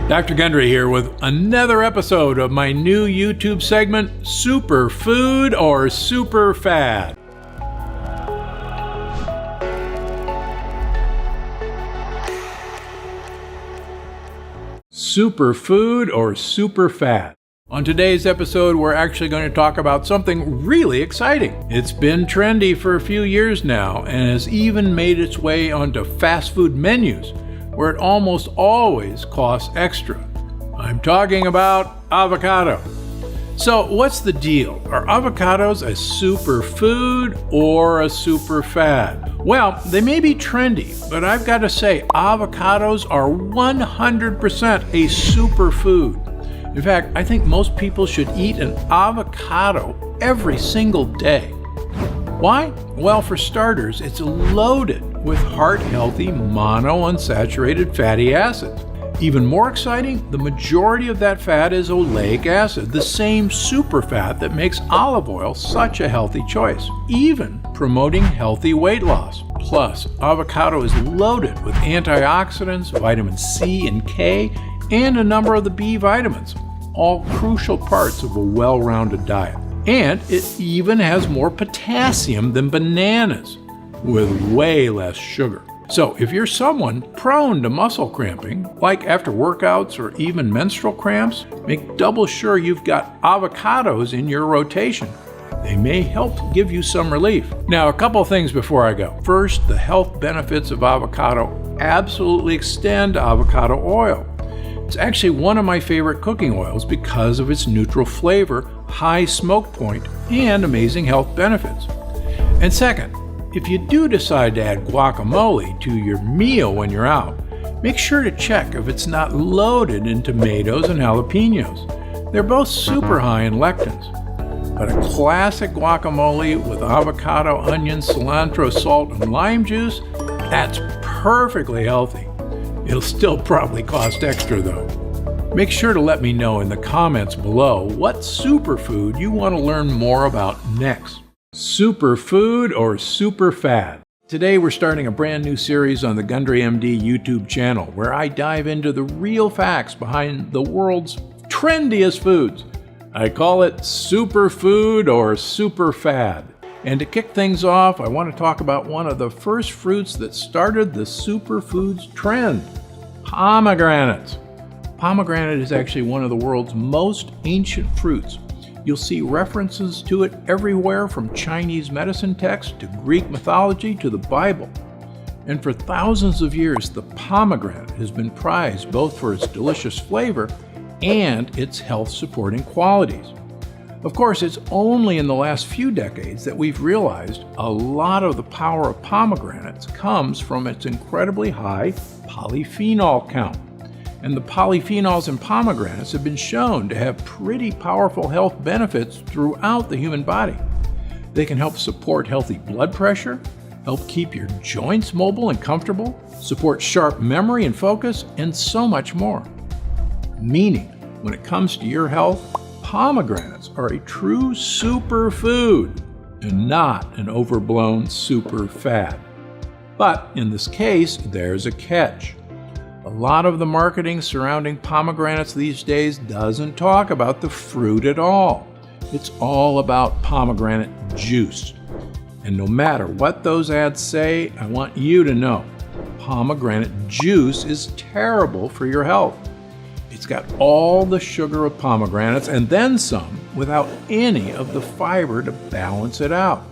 Dr. Gundry here with another episode of my new YouTube segment, Superfood or Super-Fad. Superfood or Super-Fad. On today's episode, we're actually going to talk about something really exciting. It's been trendy for a few years now and has even made its way onto fast food menus, where it almost always costs extra. I'm talking about avocado. So what's the deal? Are avocados a superfood or a super-fad? Well, they may be trendy, but I've got to say avocados are 100% a superfood. In fact, I think most people should eat an avocado every single day. Why? Well, for starters, it's loaded with heart-healthy monounsaturated fatty acids. Even more exciting, the majority of that fat is oleic acid, the same super-fat that makes olive oil such a healthy choice, even promoting healthy weight loss. Plus, avocado is loaded with antioxidants, vitamin C and K, and a number of the B vitamins, all crucial parts of a well-rounded diet. And it even has more potassium than bananas, with way less sugar. So if you're someone prone to muscle cramping, like after workouts or even menstrual cramps, make double sure you've got avocados in your rotation. They may help give you some relief. Now, a couple of things before I go. First, the health benefits of avocado absolutely extend to avocado oil. It's actually one of my favorite cooking oils because of its neutral flavor, high smoke point, and amazing health benefits. And second, if you do decide to add guacamole to your meal when you're out, make sure to check if it's not loaded in tomatoes and jalapenos. They're both super high in lectins. But a classic guacamole with avocado, onion, cilantro, salt, and lime juice, that's perfectly healthy. It'll still probably cost extra though. Make sure to let me know in the comments below what superfood you want to learn more about next. Superfood or super-fad? Today we're starting a brand new series on the Gundry MD YouTube channel where I dive into the real facts behind the world's trendiest foods. I call it Superfood or Super-Fad. And to kick things off, I want to talk about one of the first fruits that started the superfoods trend, pomegranates. Pomegranate is actually one of the world's most ancient fruits. You'll see references to it everywhere from Chinese medicine texts to Greek mythology to the Bible. And for thousands of years, the pomegranate has been prized both for its delicious flavor and its health-supporting qualities. Of course, it's only in the last few decades that we've realized a lot of the power of pomegranates comes from its incredibly high polyphenol count. And the polyphenols in pomegranates have been shown to have pretty powerful health benefits throughout the human body. They can help support healthy blood pressure, help keep your joints mobile and comfortable, support sharp memory and focus, and so much more. Meaning, when it comes to your health, pomegranates are a true superfood and not an overblown super-fad. But in this case, there's a catch. A lot of the marketing surrounding pomegranates these days doesn't talk about the fruit at all. It's all about pomegranate juice. And no matter what those ads say, I want you to know, pomegranate juice is terrible for your health. It's got all the sugar of pomegranates and then some without any of the fiber to balance it out.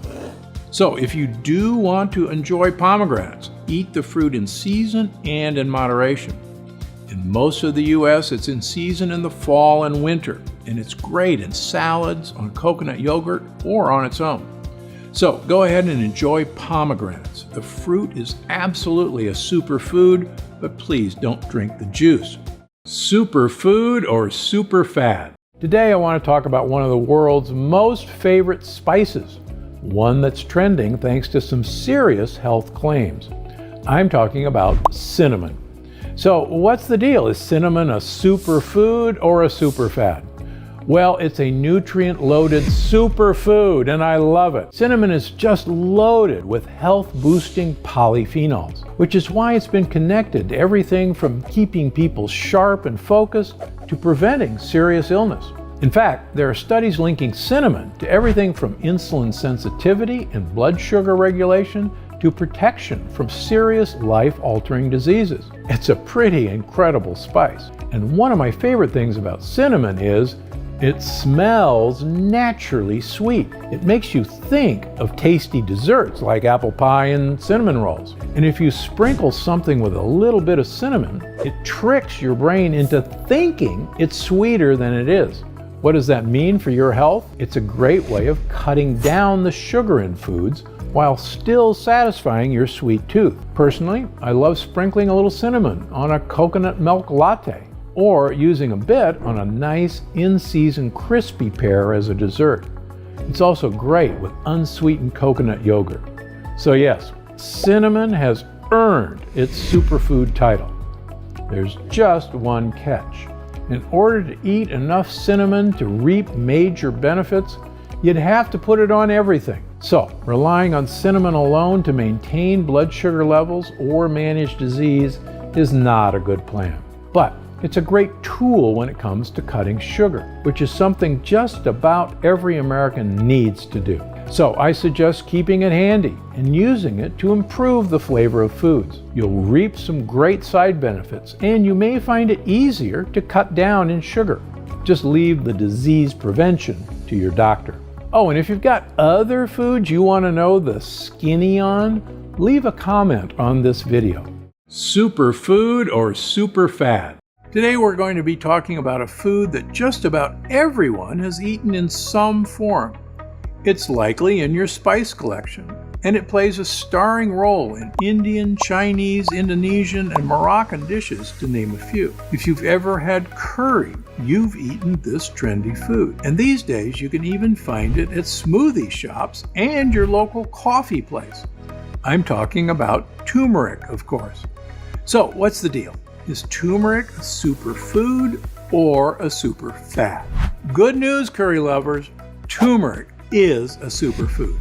So if you do want to enjoy pomegranates, eat the fruit in season and in moderation. In most of the US, it's in season in the fall and winter, and it's great in salads, on coconut yogurt, or on its own. So go ahead and enjoy pomegranates. The fruit is absolutely a superfood, but please don't drink the juice. Superfood or super-fad? Today I want to talk about one of the world's most favorite spices, one that's trending thanks to some serious health claims. I'm talking about cinnamon. So what's the deal? Is cinnamon a superfood or a super-fad? Well, it's a nutrient-loaded superfood, and I love it. Cinnamon is just loaded with health-boosting polyphenols, which is why it's been connected to everything from keeping people sharp and focused to preventing serious illness. In fact, there are studies linking cinnamon to everything from insulin sensitivity and blood sugar regulation to protection from serious life-altering diseases. It's a pretty incredible spice. And one of my favorite things about cinnamon is it smells naturally sweet. It makes you think of tasty desserts like apple pie and cinnamon rolls. And if you sprinkle something with a little bit of cinnamon, it tricks your brain into thinking it's sweeter than it is. What does that mean for your health? It's a great way of cutting down the sugar in foods while still satisfying your sweet tooth. Personally, I love sprinkling a little cinnamon on a coconut milk latte, or using a bit on a nice in-season crispy pear as a dessert. It's also great with unsweetened coconut yogurt. So yes, cinnamon has earned its superfood title. There's just one catch. In order to eat enough cinnamon to reap major benefits, you'd have to put it on everything. So, relying on cinnamon alone to maintain blood sugar levels or manage disease is not a good plan. But it's a great tool when it comes to cutting sugar, which is something just about every American needs to do. So I suggest keeping it handy and using it to improve the flavor of foods. You'll reap some great side benefits, and you may find it easier to cut down in sugar. Just leave the disease prevention to your doctor. Oh, and if you've got other foods you want to know the skinny on, leave a comment on this video. Superfood or super-fad? Today we're going to be talking about a food that just about everyone has eaten in some form. It's likely in your spice collection, and it plays a starring role in Indian, Chinese, Indonesian, and Moroccan dishes, to name a few. If you've ever had curry, you've eaten this trendy food. And these days you can even find it at smoothie shops and your local coffee place. I'm talking about turmeric, of course. So what's the deal? Is turmeric a superfood or a super-fad? Good news, curry lovers, turmeric is a superfood.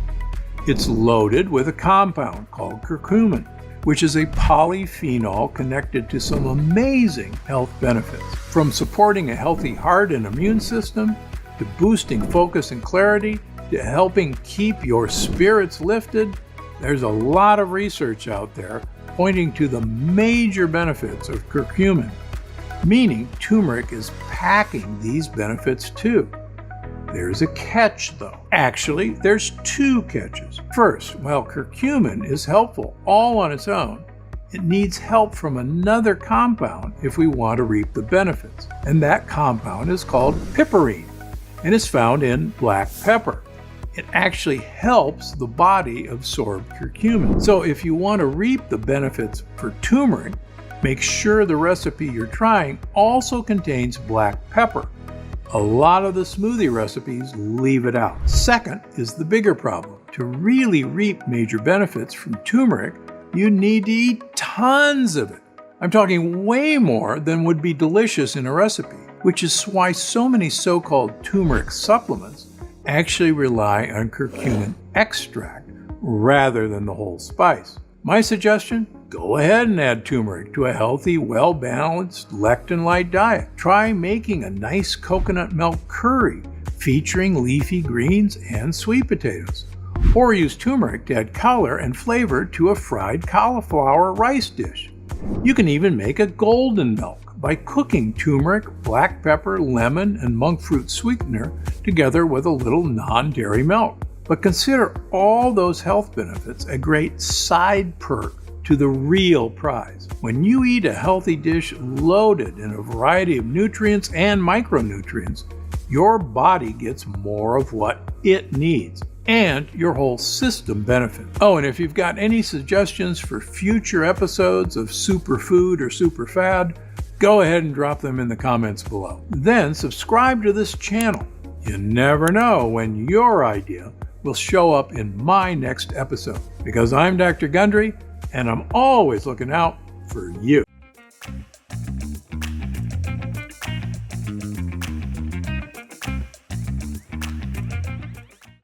It's loaded with a compound called curcumin, which is a polyphenol connected to some amazing health benefits. From supporting a healthy heart and immune system, to boosting focus and clarity, to helping keep your spirits lifted, there's a lot of research out there pointing to the major benefits of curcumin, meaning turmeric is packing these benefits too. There's a catch though. Actually, there's two catches. First, while curcumin is helpful all on its own, it needs help from another compound if we want to reap the benefits. And that compound is called piperine and is found in black pepper. It actually helps the body absorb curcumin. So if you want to reap the benefits for turmeric, make sure the recipe you're trying also contains black pepper. A lot of the smoothie recipes leave it out. Second is the bigger problem. To really reap major benefits from turmeric, you need to eat tons of it. I'm talking way more than would be delicious in a recipe, which is why so many so-called turmeric supplements actually rely on curcumin extract rather than the whole spice. My suggestion? Go ahead and add turmeric to a healthy, well-balanced, lectin-light diet. Try making a nice coconut milk curry featuring leafy greens and sweet potatoes. Or use turmeric to add color and flavor to a fried cauliflower rice dish. You can even make a golden milk by cooking turmeric, black pepper, lemon, and monk fruit sweetener together with a little non-dairy milk. But consider all those health benefits a great side perk to the real prize. When you eat a healthy dish loaded in a variety of nutrients and micronutrients, your body gets more of what it needs, and your whole system benefits. Oh, and if you've got any suggestions for future episodes of Superfood or Super-Fad, go ahead and drop them in the comments below. Then subscribe to this channel. You never know when your idea will show up in my next episode. Because I'm Dr. Gundry, and I'm always looking out for you.